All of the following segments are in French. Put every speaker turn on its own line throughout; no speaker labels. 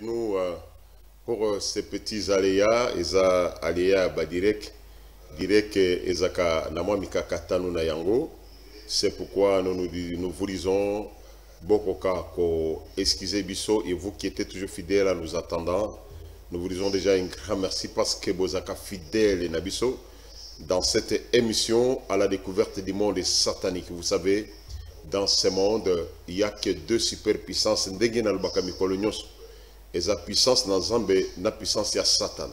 Nous, pour ces petits aléas, direct, c'est pourquoi nous vous disons beaucoup excusez Bisso et vous qui êtes toujours fidèles à nous attendant, nous vous disons déjà un grand merci parce que vous êtes fidèles Nabiso dans cette émission à la découverte du monde satanique. Vous savez, dans ce monde, il n'y a que deux superpuissances. Et la puissance dans Zambé, la puissance à Satan.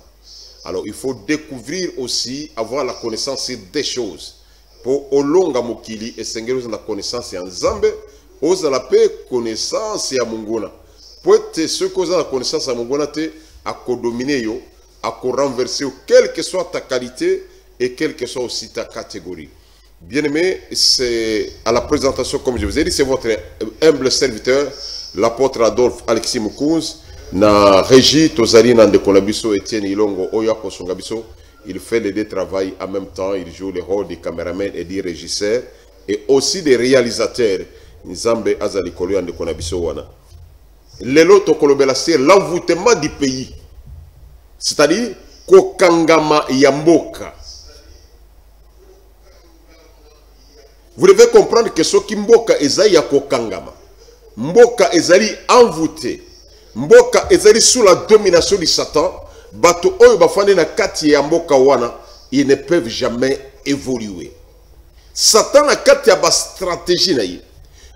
Alors il faut découvrir aussi, avoir la connaissance des choses. Pour Olonga Mokili et Sengeros la connaissance en Zambé, ose la paix connaissance à Mungona. Pour être ce que vous avez la connaissance à Mungona, à co-dominer, à co-renverser, quelle que soit ta qualité et quelle que soit aussi ta catégorie. Bien-aimé, c'est à la présentation, comme je vous ai dit, c'est votre humble serviteur, l'apôtre Adolphe Alexis Moukouz. Na régie Tozali Nandekolabiso Etienne Ilongo Oyako Songabiso, il fait les deux travails en même temps, il joue le rôle des caméramans et des régisseurs et aussi des réalisateurs. Nzambe Azali Kolo Yandekonabiso Wana. Lelo Tokolobela c'est l'envoûtement du pays. C'est-à-dire Kokangama Yamboka. Vous devez comprendre que ce qui Mboka Ezali ya Kokangama. Mboka Ezali envoûté. Mboka ezali sous la domination du Satan, bato oyo bafande na kati ya mboka wana, ils ne peuvent jamais évoluer. Satan na kati ya ba stratégie na ye.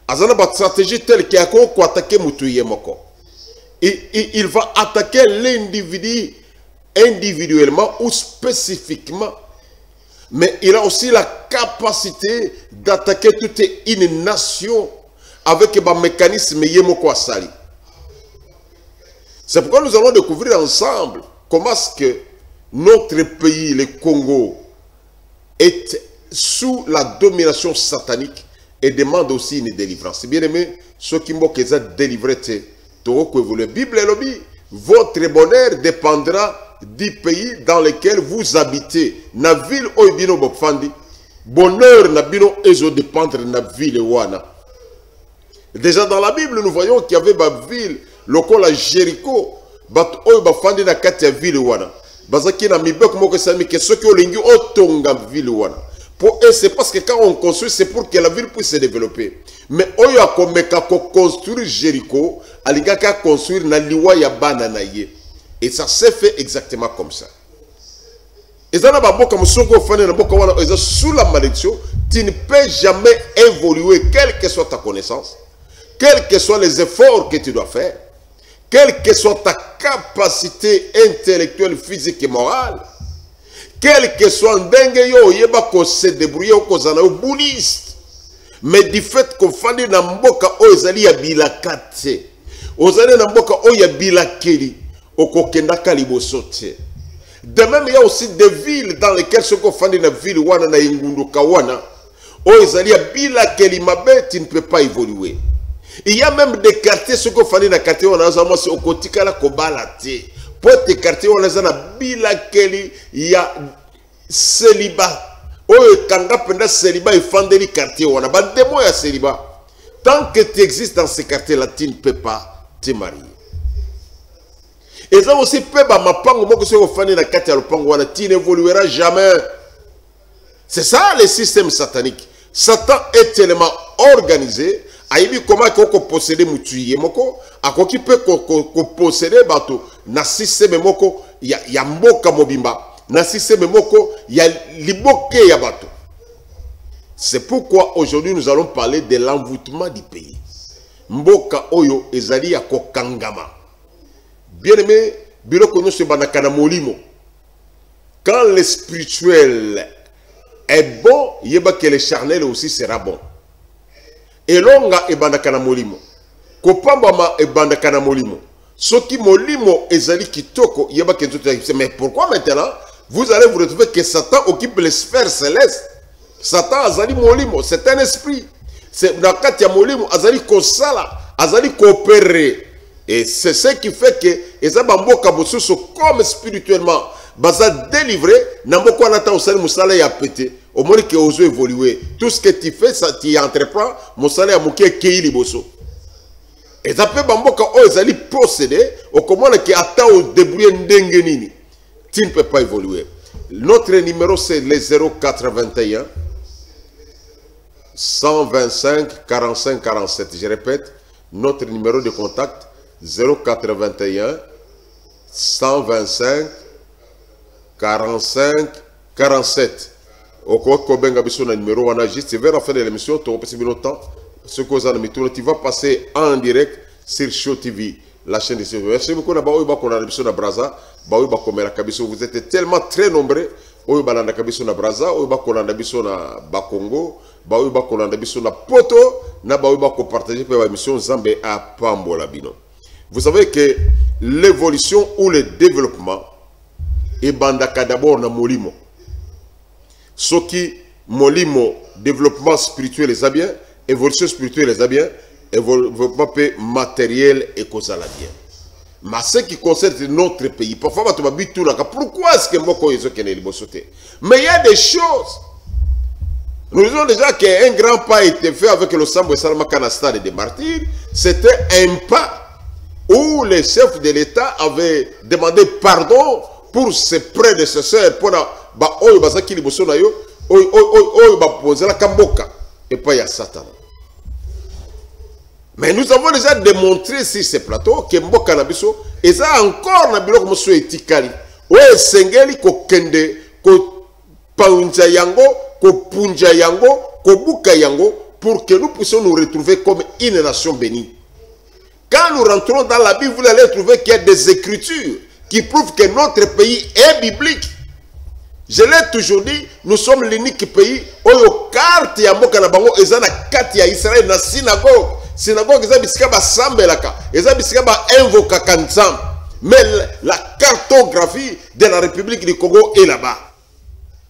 Azana ba stratégie telle qu'il y a ko attaquer mutu yemoko. Il va attaquer l'individu individuellement ou spécifiquement. Mais il a aussi la capacité d'attaquer toute une nation avec un mécanisme yemoko asali. C'est pourquoi nous allons découvrir ensemble comment est-ce que notre pays, le Congo, est sous la domination satanique et demande aussi une délivrance. Bien aimé, ceux qui m'ont délivré, la Bible est lobby. Votre bonheur dépendra du pays dans lequel vous habitez. Na ville oibino bokfandi, bonheur na bino ezo dépendre na ville wana. Déjà dans la Bible, nous voyons qu'il y avait une ville. Lokola Jéricho, bat oyo bafandi na kati ya ville wana. Bazaki na mibeko moko sami que ceux qui olingi otonga ville wana. Pour eux c'est parce que quand on construit c'est pour que la ville puisse se développer. Mais oyo akomeka ko construire Jéricho, alingaka construire na liwa ya bana na ye. Et ça s'est fait exactement comme ça. Et ça na baboka musoko fane na boka wana eza sous la malédiction, tu ne peux jamais évoluer quelle que soit ta connaissance, quels que soient les efforts que tu dois faire. Quelle que soit ta capacité intellectuelle, physique et morale, quel que soit Ndengeyo, yeba ko se débrouiller ko zana bouddhiste, mais du fait qu'on fandi na mboka o ezali ya bilakate, ozali na mboka o ya bilakeli, okokenda kalibosote. De même, il y a aussi des villes dans lesquelles ce qu'on fandi na ville wana na ingundu kawana, o ezali ya bilakeli mabe, tu ne peux pas évoluer. Il y a même des quartiers, ce qu'on fait dans les quartiers, on a c'est au quotidien la kobalate. Pour tes quartiers, on a bilakeli, il y a célibat. Oh, kanga penda célibat, il fande les quartiers, on a pas de mots à célibat. Tant que tu existes dans ces quartiers-là, tu ne peux pas te marier. Et ça aussi, peu ba mapango, moi que ce qu'on fait dans les quartiers, tu n'évolueras jamais. C'est ça le système satanique. Satan est tellement organisé. Aïbi comment qu'on posséder mutuye moko akoki peut posséder bato na système moko ya mboka mobimba na système moko ya liboke ya bato. C'est pourquoi aujourd'hui nous allons parler de l'envoûtement du pays. Mboka oyo ezali ya kokangama. Bien aimé, biloko no se banakana molimo. Quand le spirituel est bon, yeba que le charnel aussi sera bon. Elonga ebandakana molimo. Kopambama ebandakana molimo. Soki molimo ezali kitoko yeba kenzo. Mais pourquoi maintenant vous allez vous retrouver que Satan occupe les sphères célestes? Satan azali molimo, c'est un esprit. C'est dans kati ya molimo azali kosala, azali coopérer. Et c'est ce qui fait que ezaba mboka bosusu comme spirituellement baza délivré namboko anata osali musala ya pété. Au moins que ose évoluer. Tout ce que tu fais, ça tu entreprends, mon salaire a mouké kéili bosso. Et ça peut bamboka oh ils allaient procéder au comment qui attend au débrouiller ndengenini. Tu ne peux pas évoluer. Notre numéro c'est les 081 125 45 47. Je répète, notre numéro de contact 081 125 45 47. Au Kobenga biso na numéro on a juste vers la fin de l'émission tu repasses bien temps ce que tu vas passer en direct sur Show TV, la chaîne de CV. Merci beaucoup na baoy ba kona biso na Braza, baoy ba komera kabiso, vous êtes tellement très nombreux. Oyo balanda kabiso na Braza, oyo ba kona biso na Bakongo, baoy ba kona biso na Poto, na baoy ba ko partager pour la mission Zambé à Pambola bino. Vous savez que l'évolution ou le développement est bandaka d'abord na molimo. Ce qui molimo développement spirituel les a bien, évolution spirituelle les a bien, développement matériel et causal a bien. Mais ce qui concerne notre pays, parfois tu m'habites tout là. Pourquoi est-ce que moi mais il y a des choses. Nous disons déjà qu'un grand pas a été fait avec le Sambo et Salma Kanastad des martyrs. C'était un pas où les chefs de l'État avaient demandé pardon pour ses prédécesseurs pour ba oyo bazaki liboso na yo oyo ba poser la kamboka et pas ya Satan. Mais nous avons déjà démontré sur ces plateaux que mboka na biso eza encore na biloko moso etikali oyo sengeli ko kende ko paunja yango ko punja yango ko buka yango pour que nous puissions nous retrouver comme une nation bénie. Quand nous rentrons dans la Bible, vous allez trouver qu'il y a des écritures qui prouvent que notre pays est biblique. Je l'ai toujours dit, nous sommes l'unique pays où il y a carte ya mboka na bango ezana kati ya Israël na synagogue. Synagogue eza bisika ba sambelaka, eza bisika ba invoka kanzam. Mais la cartographie de la République du Congo est là-bas.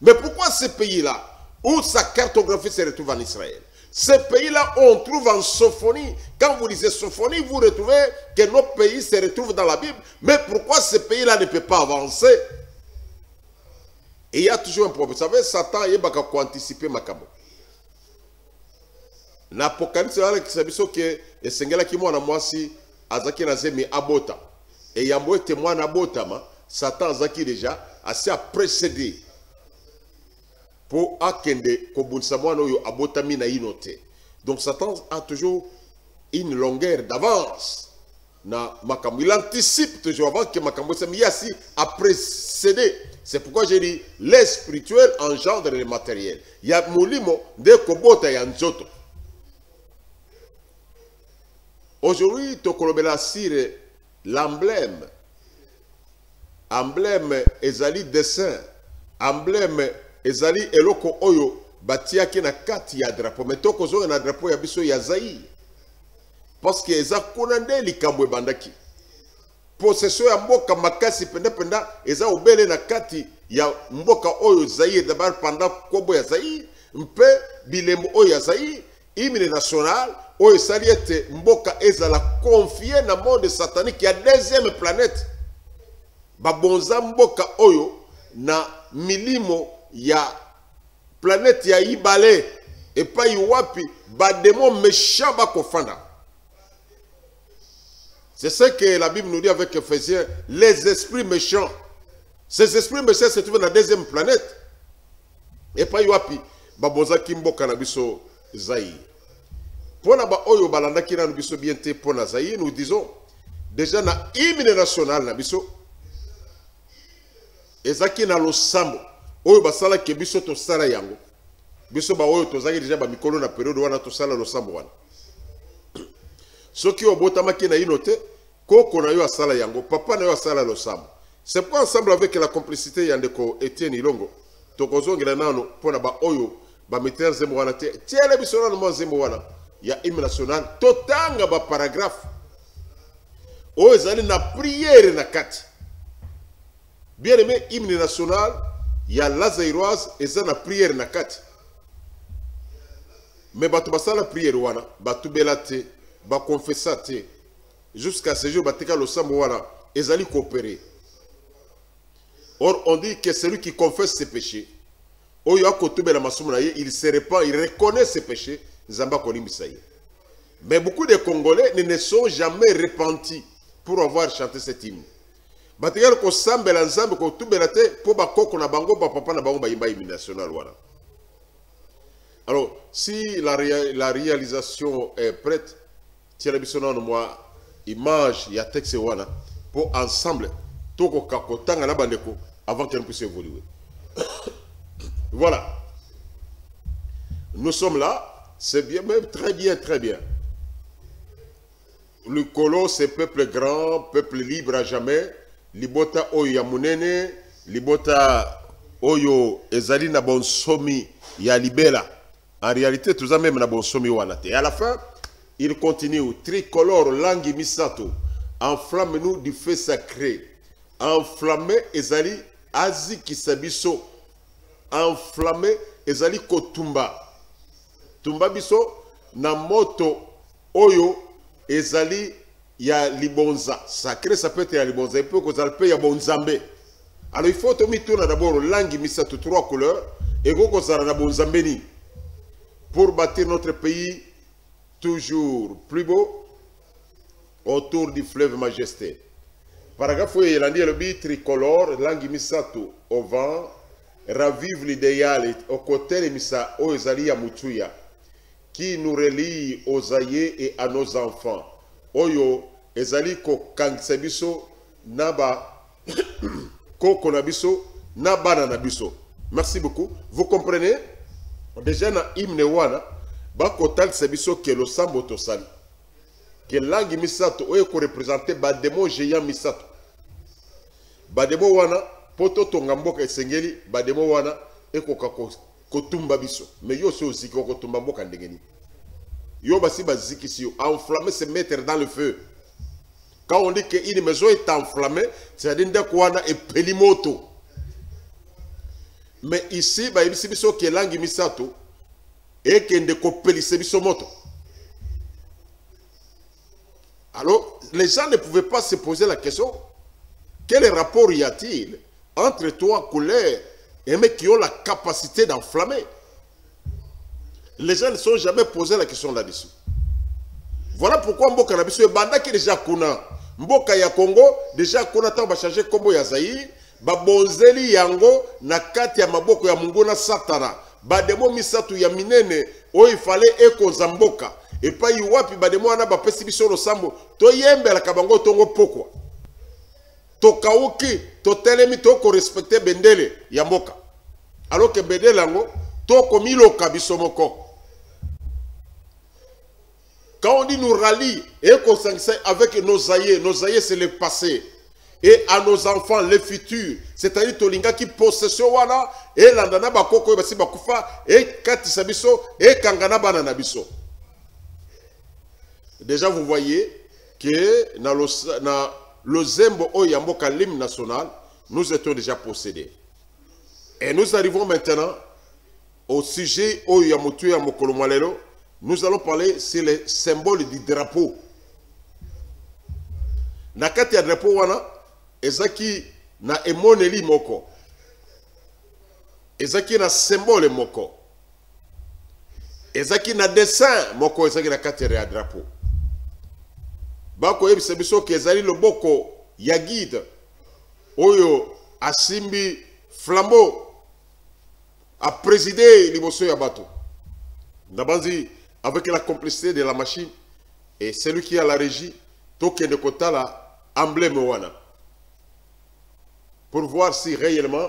Mais pourquoi ce pays-là, où sa cartographie se retrouve en Israël? Ce pays-là, on trouve en Sophonie. Quand vous lisez Sophonie, vous retrouvez que nos pays se retrouvent dans la Bible. Mais pourquoi ce pays-là ne peut pas avancer? Et il y a toujours un problème. Vous savez, Satan, il va anticiper ma cabo. L'Apocalypse, c'est ce que le Seigneur qui m'a dit, Azaki Nazemi Abota. Et il y a un témoin Abota, Satan Azaki déjà, assez à précéder. Pour akende kobunsamano yo abotami na inote. Donc Satan a toujours une longueur d'avance. Na makambo, il anticipe toujours avant que makambo yasi a précédé. C'est pourquoi j'ai dit les spirituels engendrent le matériel. Il y a molimo de kobota ya nzoto. Aujourd'hui, tokolobela sire l'emblème. Emblème ezali dessin. Emblème ezali eloko oyo batiaki na kati ya drapeau. Mais toko zonga na drapeau ya biso ya Zaïre. Parce que eza konande likambo ebandaki. Possession ya mboka makasi penda eza obele na kati ya mboka oyo Zaïre d'abord pendant kobo ya Zaïre, mpe bilembo oyo ya Zaïre, hymne national oyo sali ete mboka ezala confié na monde satanique ya deuxième planète. Babonza mboka oyo na milimo ya planète ya Ibale et pas Iwapi ba démon méchant ba kofanda. C'est ce que la Bible nous dit avec Ephésiens, les esprits méchants. Ces esprits méchants se trouvent dans la deuxième planète. Et pas Iwapi ba bonza kimboka na biso Zaïre. Pona ba oyo balanda ki na biso bienté pona Zaïre, nous disons déjà na hymne national na biso ezaki na losambo oyo basala ke biso to sala yango biso ba oyo tozaki déjà ba mikolo na période wana to sala losambo wana soki obotamaki na inote koko na yo asala yango papa na yo asala losambo. C'est pas ensemble avec la complicité ya ndeko Etienne Ilongo tokozongela nano pona ba oyo ba meter zembo wana te tiele biso na mo zembo wana ya hymne national totanga ba paragraphe oyo ezali na prière na kati. Bien aimé, hymne national, il y a la Zaïroise et ça na prière na kati. Mais batu basala prière wana, batu belate, ba confessate, jusqu'à ce jour batika lo sambo wana, ezali coopérer. Or on dit que celui qui confesse ses péchés, oyo akotube la masumu na ye, il se répand, il reconnaît ses péchés, zamba kolimbisaye. Mais beaucoup de Congolais ne sont jamais repentis pour avoir chanté cet hymne. Batigal ko sambela nzambe ko tubela te po bakoko na bango ba papa na bango ba yimba hymne national voilà. Alors si la réalisation est prête, tiens bisona no moi image ya texte wana pour ensemble toko kakotanga na bandeko avant qu'elle puisse évoluer. Voilà. Nous sommes là, c'est bien, même très bien, très bien. Le Kolo, c'est peuple grand, peuple libre à jamais. Libota oyo ya munene, libota oyo ezali na bonsomi ya libela. En réalité, tout ça même na bonsomi wanate. Et à la fin, il continue. Tricolore, langue misato, enflamme-nous du feu sacré. Enflammé ezali azi kisabiso. Enflammé ezali kotumba. Tumba biso na moto oyo ezali ya libonza. Sacré, ça peut être ya libonza. Il peut kozalpe ya bonzambe. Alors il faut tourner d'abord langue misato, 3 couleurs. Et kozala na bonzambe ni. Pour bâtir notre pays toujours plus beau autour du fleuve Majesté. Paragraphe où il a dit le but tricolore, langue misato au vent, ravive l'idéal au côté de misa o ezali ya mutuya qui nous relie aux aïeux et à nos enfants. Oyo ezali ko kansebiso naba ko konabiso naba nabiso. Merci beaucoup. Vous comprenez? Déjà na hymne wana ba kotal sebiso ke lo sambo tosali. Que langue misato oyo ko représenter ba demo géant misato. Ba demo wana poto tonga mboka esengeli ba demo wana ekoka kotumba biso. Mais yo so aussi ko kotumba mboka ndengeni. Yo basi baziki si yo enflammer, se mettre dans le feu. Quand on dit qu'une maison est enflammée, c'est-à-dire que wana e pelimoto. Mais ici, bah, ici, biso qui est langue misato, et qui est de copelisse biso moto. Alors, les gens ne pouvaient pas se poser la question, quel rapport y a-t-il entre 3 couleurs et mecs qui ont la capacité d'enflammer? Les gens ne sont jamais posé la question là-dessus. Voilà pourquoi Mboka Nabiso est banda qui déjà kuna. Mboka ya Congo, déjà kuna tant va changer Kombo ya Zaïre. Babonzeli yango na kati ya maboko ya Mungu na Satana. Bademo misatu ya minene o il fallait eko zamboka. Et pas yuwapi bademo ana ba pesi biso lo sambo. To yembe la kabango tongo pokwa. To kauki to telemi to ko respecter bendele ya mboka. Alors que bendele yango to komilo kabiso moko. Quand on dit nous rallie et qu'on s'engage avec nos aïeux c'est le passé. Et à nos enfants, le futur. C'est-à-dire Tolinga qui possession wana et landana bakoko basi bakufa et katisa biso et kangana banana biso. Déjà vous voyez que dans le zembo oyamboka l'hymne national, nous étions déjà possédés. Et nous arrivons maintenant au sujet oyamotu ya mokolo malelo. Nous allons parler sur les symboles du drapeau. Nakati ya drapeau wana ezaki na emoneli moko. Ezaki na symbole moko. Ezaki na dessin moko ezaki na kati ya drapeau. Bako yebisa biso ke ezali loboko ya guide oyo asimbi flambeau a présider liboso ya bato. Nabanzi avec la complicité de la machine et celui qui a la régie, token de kota la emblème wana. Pour voir si réellement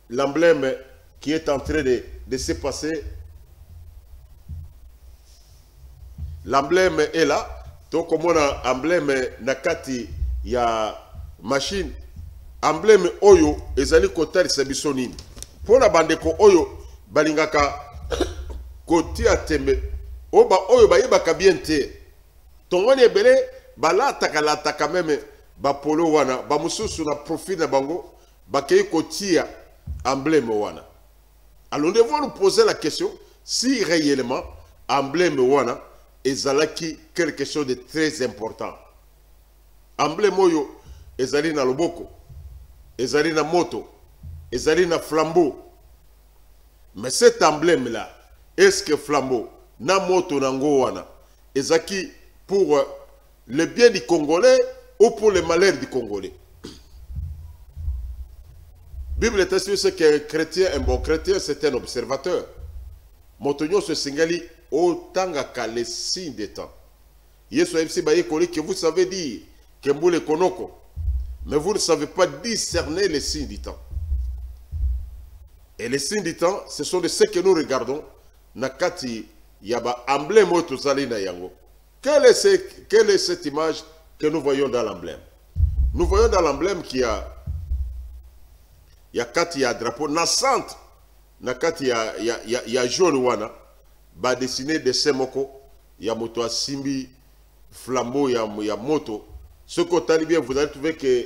l'emblème qui est en train de se passer, l'emblème est là. Donc comme on a emblème nakati ya machine, emblème oyo ezali kota de sabisoni. Pour la bande ko oyo balingaka Koti a tembe, oba oyo ba yeba kabiente. Tongoni ebele balataka lataka meme ba polo wana, ba mususu na profit na bango, ba kei kotia emblème wana. Alors nous devons nous poser la question si réellement emblème wana ezalaki quelque chose de très important. Emblème oyo ezali na loboko, ezali na moto, ezali na flambeau. Mais cet emblème là, est-ce que flambeau, na moto nango wana, ezaki pour le bien du Congolais ou pour le malheur du Congolais. La Bible est sur ce qu'un chrétien, un bon chrétien, c'est un observateur. Motonyo se singali autant qu'à les signes des temps. Yesu MC Baye-Koli que vous savez dire que Mboule Konoko, mais vous ne savez pas discerner les signes du temps. Et les signes du temps, ce sont de ceux que nous regardons. Nakati yaba emblème otozali na yango. Quelle est cette image que nous voyons dans l'emblème? Nous voyons dans l'emblème qu'il y a kati ya drapeau na centre, na kati ya jaune wana ba dessiné de semoko ya moto asimbi flambeau ya moto. Ce qu'on t'a bien, vous allez trouver que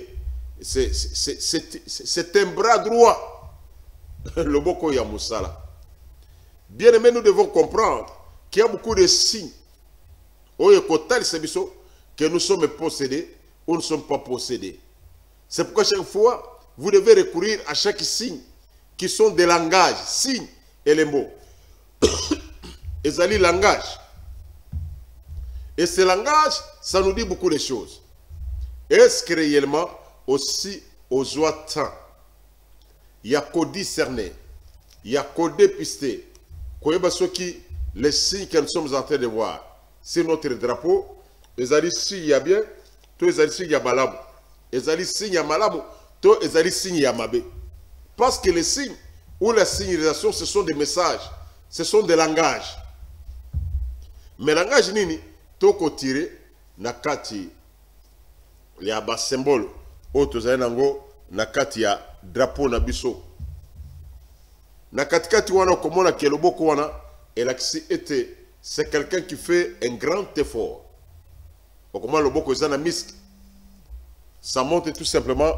c'est un bras droit. Le boko ya musala. Bien aimé, nous devons comprendre qu'il y a beaucoup de signes que nous sommes possédés ou ne sommes pas possédés. C'est pourquoi chaque fois, vous devez recourir à chaque signe qui sont des langages, signes et les mots. Et ça dit langage. Et ce langage, ça nous dit beaucoup de choses. Est-ce que réellement, aussi aux temps, il y a qu'au discerner, il y a qu'au dépister, les signes que nous sommes en train de voir, c'est notre drapeau. Les ali signes il y a bien, tous les ali signes il y a malabo. Les ali signes il y a malabo, tous les ali signes il y a mabé. Parce que les signes ou la signalisation, ce sont des messages, ce sont des langages. Mais langage nini, toko tiré, nakati, il y a bas symbole, auto zainango, nakati ya drapeau na biso. Nakatikati wana komona keloboko wana, elaksi était, c'est quelqu'un qui fait un grand effort. Comment le boko zana misk, ça montre tout simplement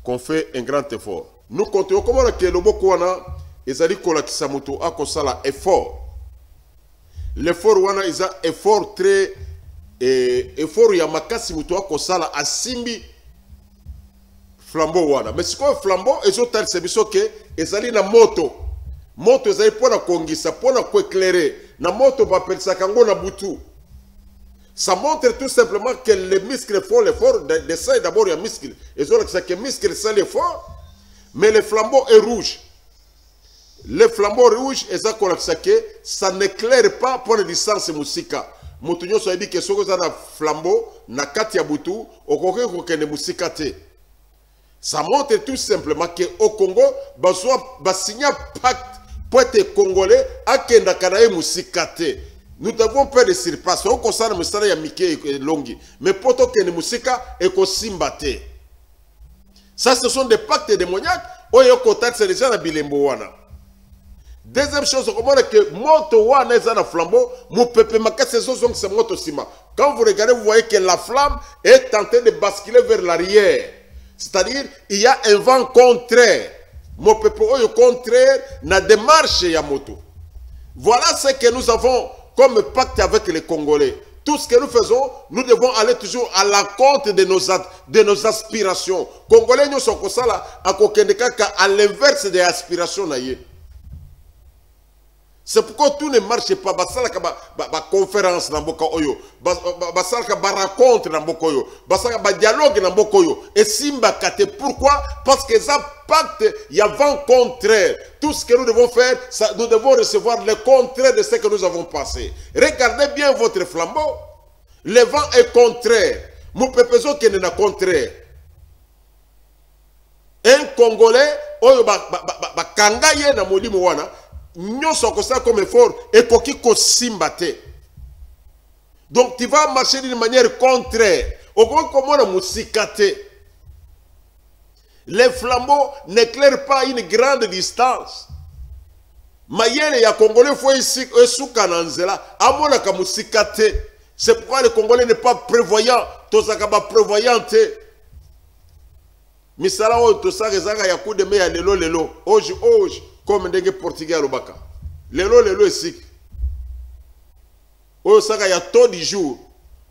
qu'on fait un grand effort. Nous comptons comment le boko wana, ezali kola kisamuto akosala effort. L'effort wana is un effort très effort ya makasi muto akosala asimbi flambeau wana. Mais c'est quoi flambeau? Ezotal sebiso ke ezali na moto. Moto ezali pona kongisa, pona koéclairer. Na moto bapelisa kango na butu. Ça montre tout simplement que les muscles font l'effort. D'essayer d'abord il y a muscle. Ezola que les muscles c'est l'effort. Mais le flambeau est rouge. Le flambeau rouge, ça n'éclaire pas pour la distance musika. Motunyo so dit que ce que ça flambeau, na kati ya butu, okoke kokene musika te. Ça montre tout simplement que au Congo, ba signer pacte pour être congolais, akenda kanae musika te. Nous devons faire des surpasses. On concerne musala ya mike et longi, mais poto kene musika et ko simbate. Ça, ce sont des pactes démoniaques. Oyo contact c'est déjà la bilembo wana. Deuxième chose, comment est que moto wana est un flambeau, mon pepe makase c'est moto sima. Quand vous regardez, vous voyez que la flamme est en train de basculer vers l'arrière. C'est-à-dire, il y a un vent contraire. Mon pepe oyo contraire na démarche ya moto. Voilà ce que nous avons comme pacte avec les Congolais. Tout ce que nous faisons, nous devons aller toujours à la compte de nos aspirations. Congolais, nous sommes comme ça là, à l'inverse des aspirations. C'est pourquoi tout ne marche pas. Ba conférence dans Mboka Oyo, ba rencontre dans Mboka Oyo, ba dialogue dans Mboka Oyo. Et Simba Kate, pourquoi? Parce que ça pacte, il y a vent contraire. Tout ce que nous devons faire, ça, nous devons recevoir le contraire de ce que nous avons passé. Regardez bien votre flambeau. Le vent est contraire. Mon pepezo qui n'est pas contraire. Un Congolais, Oyo ba kangaye na modi mwana. Nous sommes comme effort et kokiko simbate. Donc tu vas marcher d'une manière contraire. Au moins comment la musikate. Les flambeaux n'éclairent pas une grande distance. Mayele ya Congolais faut ici esuka nanzela. Amona ka musikate. C'est pourquoi le Congolais n'est pas prévoyant. Tosaka ba prévoyante. Misala o tosaka ezaka ya coup de main ya lelo. Oji. Comme ndenge portugais à l'obaka. Lelo ici. Au saka ya taux du jour.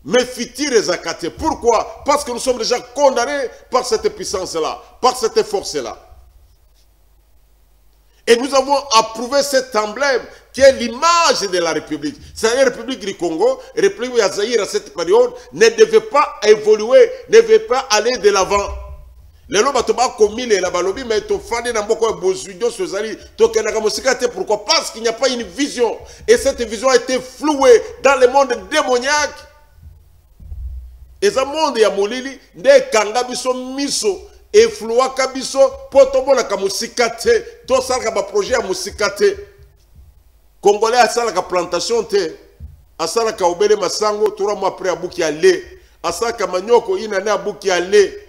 Mais fitir les akate. Pourquoi? Parce que nous sommes déjà condamnés par cette puissance-là, par cette force-là. Et nous avons approuvé cet emblème qui est l'image de la République. C'est la République du Congo, la République de Zaïre à cette période, ne devait pas évoluer, ne devait pas aller de l'avant. Les gens qui ont commis les labalobi, mais ils ont fait des bozudios sur Zali. Pourquoi? Parce qu'il n'y a pas une vision. Et cette vision a été flouée dans le monde démoniaque. Et ce monde, il y a molili, des kangabiso miso, et floua kabiso, potobo la kamusikate, to salka ba projet à musikate. Congolais a salka plantation te, a salka obele masango, 3 mois après abouki à lait, a salka manioko, inane abouki à lait.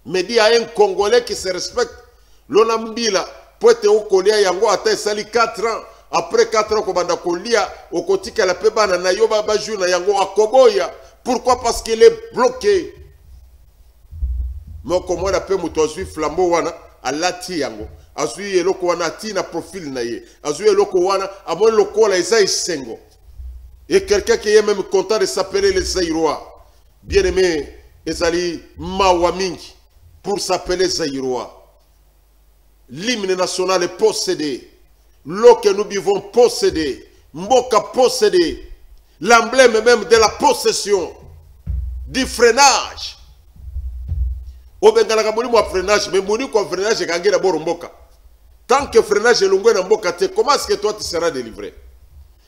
Mais il y a un Congolais qui se respecte. L'onambila, poete okolia yango ata sali 4 ans. Après 4 ans, kobanda kolia, okotika la pebana na yoba bajuna yango akoboya. Pourquoi? Parce qu'il est bloqué. Mais comment on appelle mutozui flambeau wana alati yango. Azui eloko wana ti na profil na ye. Azui eloko wana amon loko la isa isengo. Et quelqu'un qui est même content de s'appeler les Zaïrois. Bien aimé, ezali mawamingi. Pour s'appeler Zaïrois. L'hymne national est possédé. L'eau que nous vivons possédé. Mboka possédé. L'emblème même de la possession. Du freinage. Au Bengala Kabuli, freinage. Mais Mouni, quoi, freinage, c'est gagné d'abord Mboka. Tant que freinage est longué dans Mboka, comment est-ce que toi tu seras délivré?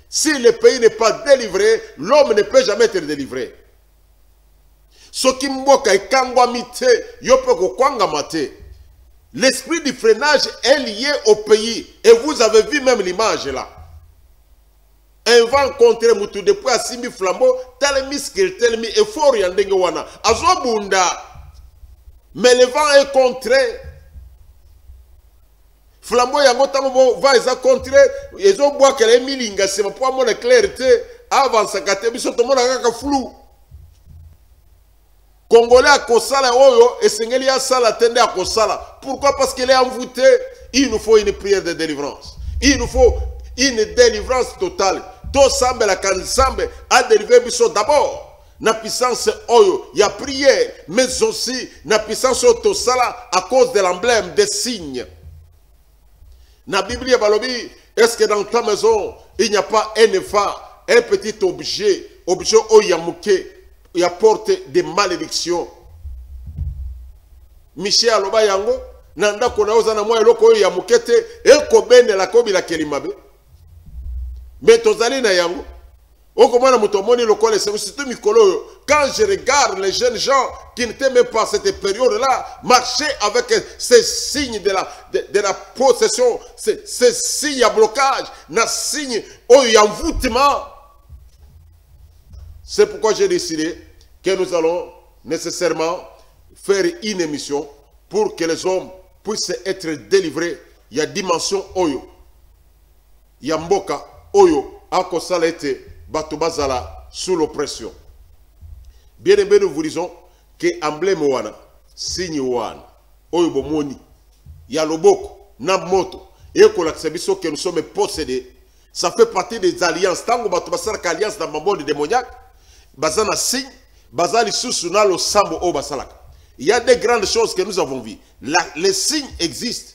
Si le pays n'est pas délivré, l'homme ne peut jamais être délivré. L'esprit du freinage est lié au pays. Et vous avez vu même l'image là. Un vent contre Moutou depuis à Simi Flambeau, tel miskil, tel mi effort yandengewana. Azobunda. Mais le vent est contré. Flambeau yango tango va eza contré. Ezo bois qu'elle est milinga, c'est pour mon clarté. Avant sa catégorie, tout le monde a flou. Congolais à Kosala Oyo et Sengeli à Sala tendait à Kosala. Pourquoi? Parce qu'il est envoûté. Il nous faut une prière de délivrance. Il nous faut une délivrance totale. Tout semble la Kansambe a délivré Bisso d'abord. La puissance Oyo, il y a prière, mais aussi la puissance Tosala à cause de l'emblème, des signes. La Bible Balobi, est-ce que dans ta maison, il n'y a pas un effort, un petit objet Oyamouké? Il apporte des malédictions. Michel Aloba Yango, Nanda Konaoza na moi eloko ya mukete, eko bene la kobi la kelimabe. Mais tozali na yango. Okomana mutomoni lokole c'est surtout mikolo. Quand je regarde les jeunes gens qui n'étaient même pas à cette période-là, marcher avec ces signes de la possession, ces signes à blocage, na signes envoûtement. C'est pourquoi j'ai décidé que nous allons nécessairement faire une émission pour que les hommes puissent être délivrés. Il y a dimension Oyo. Il y a Mboka Oyo. Akosala ete Batubazala sous l'oppression. Bien aimé, nous vous disons que emblème wana, signe wana, Oyo bomoni, il y a Loboko, Namoto, et que nous sommes possédés. Ça fait partie des alliances. Tant que Batubazala alliance dans le monde démoniaque, Bazana signe, Bazali Susuna lo Sambo o Basalaka. Il y a des grandes choses que nous avons vues. Les signes existent.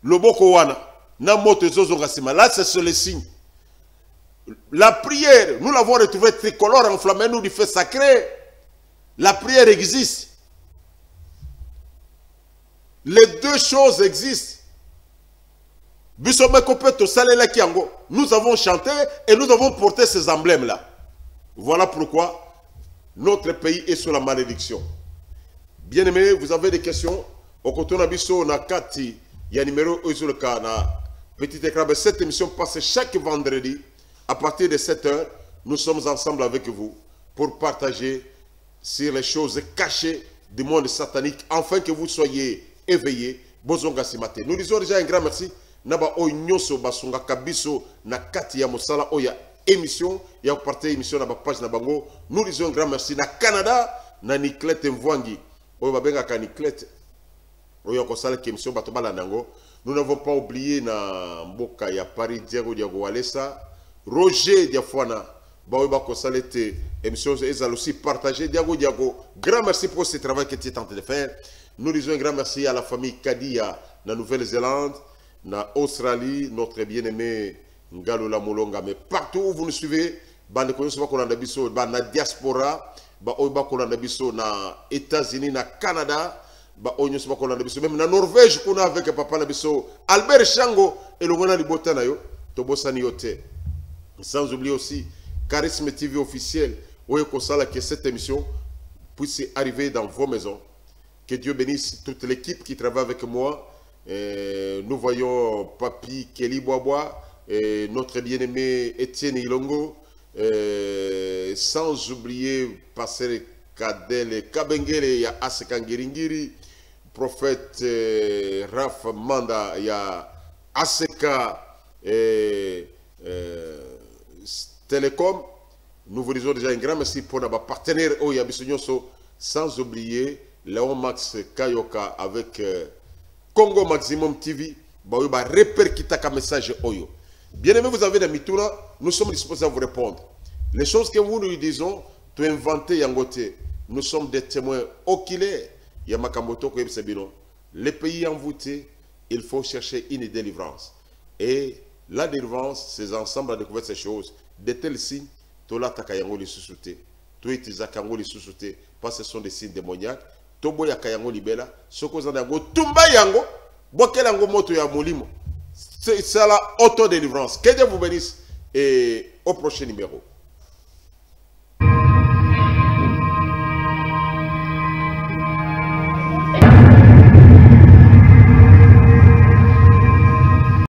Loboko wana, Namoto Zozo Gassima. Là, c'est sur les signes. La prière, nous l'avons retrouvée tricolore enflammée, nous du feu sacré. La prière existe. Les deux choses existent. Nous avons chanté et nous avons porté ces emblèmes-là. Voilà pourquoi notre pays est sous la malédiction. Bien aimés, vous avez des questions? Au côté de na kati, il y a un numéro sur le cas. Petit écran. Cette émission passe chaque vendredi à partir de 7 h. Nous sommes ensemble avec vous pour partager sur les choses cachées du monde satanique, afin que vous soyez éveillés. Nous disons déjà un grand merci. Naba o nyoso basunga kabiso na kati ya mosala oya émission ya partie émission na ba page na bango. Nous disons un grand merci na Canada na Niklete Mvwangi oyo babenga ka Niklete oyo ko sala ki émission bato bala nango. Nous n'avons pas oublié na mboka ya Paris Diego Walesa Roger Diafwana ba oyo ba ko sala te émission ezal aussi partager Diego grand merci pour ce travail que tu es en train de faire. Nous disons un grand merci à la famille Kadia na Nouvelle-Zélande. na Australie, notre bien-aimé Ngalola Molonga. Mais partout où vous nous suivez, bande konyo kolanda biso, na diaspora, oyo kolanda biso na États-Unis, na Canada, onyo kolanda biso même na Norvège kuna avec papa na biso Albert Shango et le mona libota na yo, tobosani yote. Sans oublier aussi Charisme TV officiel, oyo kosala que cette émission puisse arriver dans vos maisons. Que Dieu bénisse toute l'équipe qui travaille avec moi. Nous voyons Papi Kelly Boaboa, notre bien-aimé Étienne Ilongo, sans oublier Passer Kadel Kabengele, il y a Asekangiringiri, prophète Raf Manda, il y a Aseka Télécom. Nous vous disons déjà un grand merci pour nos partenaires sans oublier Léon Max Kayoka avec Congo Maximum TV. Répercuter un message Oyo. Bien aimé, vous avez des mituna, nous sommes disposés à vous répondre. Les choses que nous nous disons, tu inventer Yangote. Nous sommes des témoins oculaires. Yamakamboto Sebino. Les pays envoûtés, il faut chercher une délivrance. Et la délivrance, c'est ensemble à découvrir ces choses. De tels signes, Tola Takayango les sous-soutés. Toitiza Kango les sous-soutés. Parce que ce sont des signes démoniaques. Tobo ya Kayango libela. Soko Zandango, Tumba Yango. Bokelango Moto ya Molimo. C'est la auto-délivrance. Que Dieu vous bénisse. Et au prochain numéro.